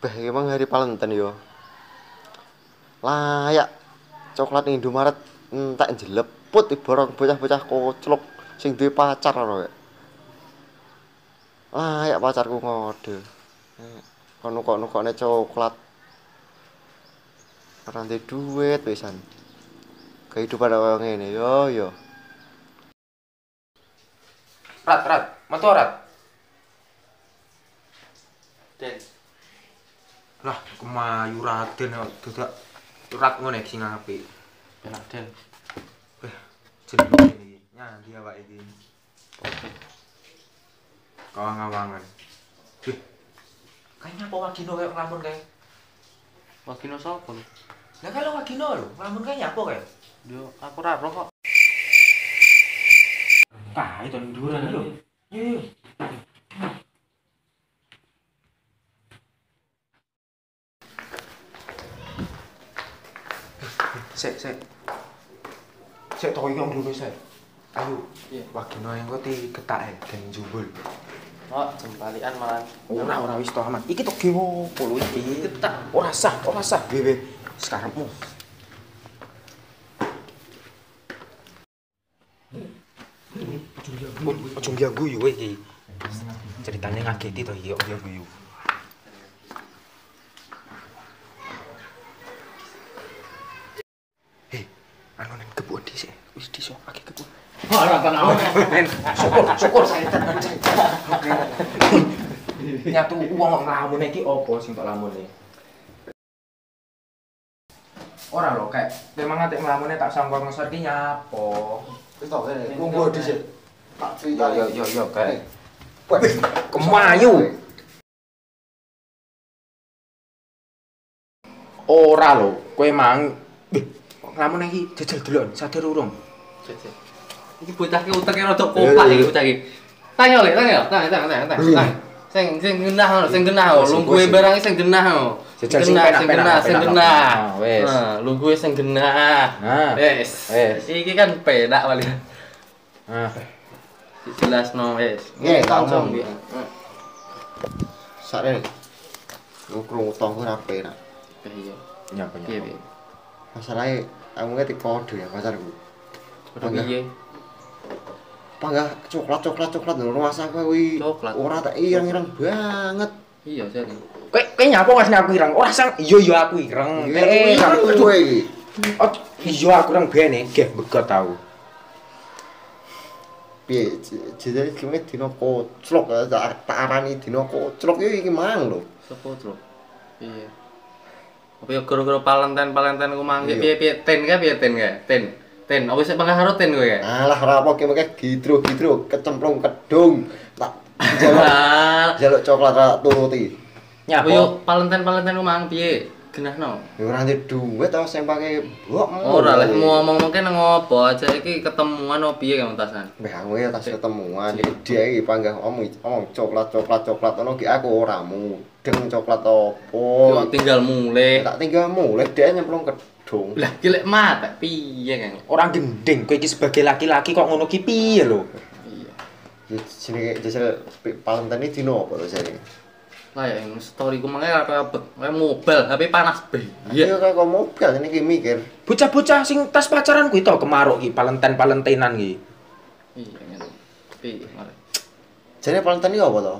Bah, emang hari Valentine yo. Layak coklat ning Indomaret entek jeleput ibarat bocah-bocah koclok sing duwe pacar ngono ya. Layak pacarku ngode. Kono nukokne coklat. Ora ndek duit pisan. Kehidupan kaya ngene yo. Rat, metu rat. Den. Lah, kemayu Raden dadak rat ngene sing apik. Enak Den. Jenenge iki nyandi awake iki. Kawang-kawangan. Wih. Kayaknya apa Wagino kayak ngelamun kayak? Wagino sapa lho? Lah kalau Wagino lho, ngelamun kayak apa kayak? Yo aku ora roh kok. Kae to nduran lho. Yo. Sik. Sik to iki wong dulu sik. Ayo. Iya. Wagino yang kok diketak den jumbul. Oh, jembalian malah. Ora wis to aman. Iki to ge opo lho iki? Ketak. Ora sah. Wewe. Sekarangmu. Ojo dia guyu iki. Ceritane ngageti to iki dia guyu. Anu nen kebun dhisik. Wis diso akeh kebun. Ora tahu. Syukur saya. Nyatu wong nglamun iki opo sing tok lamune? Ora lho, kayak memang ate nglamune tak sangkor ngeser ki nyapo. Wis to, monggo dhisik. Tak critani. Yo, kayak. Kemayu. Ora lho, kowe mang nglamun iki jajal delok, sadar urung? Jajal. Iki bocah ki uteke rada kopak iki bocah iki. Tang. Sing genah ngono, sing genah lho. Lungguhe barang sing genah lho. Jajal sing penak. Wes. Lungguhe sing genah. Wes. Iki kan penak paling. Jelasno wes. Nggih, langsung ngomong. Sakne. Ukrung utangku ora penak. Iya. Nyapa. Piye? Masalahe aku ngerti kode ya pacarku. Piye? Panggah coklat lho rasaku kuwi. Coklat. Ora tak ireng-ireng banget. Iya, jadi. Kowe nyapa ngasih aku ireng? Ora sang iya aku ireng. Kowe iki. Oh, iya aku ireng bene, geh begot tau. Piye jenenge gimana dina koclok tak arani dina koclok iki mang lho. Sopo, Tru? Iya. Apa ya gara-gara Valentine ku mangke piye ten ka? Ten. Apa sik pangah karo ten kowe ya? Alah ora apa ki gidro kecemplung kedung. Tak jaluk coklat ra turuti. Apa yo Valentine ku mang piye? Genahno. Ya ora ndek duit to sing pake mbok. Ora lek ngomong mungkin ngopo aja iki ketemuan opo piye kan tasan? Mbah aku ya tas ketemuan dia iki panggah omong coklat ngono ki aku ora mudeng coklat opo. Yo tinggal mulai. Tak tinggal mulai dia nyemplung kedung. Lah ki lek mata piye kan? Ora gendeng kowe iki sebagai laki-laki kok ngono ki piye lho? Iya. Jenenge jajal Valentine dino apa to jare? Lah ya story ku mangke kayak mobil, HP panas be. Iya kaya mobil ini ki mikir. Bocah-bocah sing tas pacaran kuwi to kemaruk ki Valentinean ki. Iya ngene. Piye mare. Jane Valentine apa to?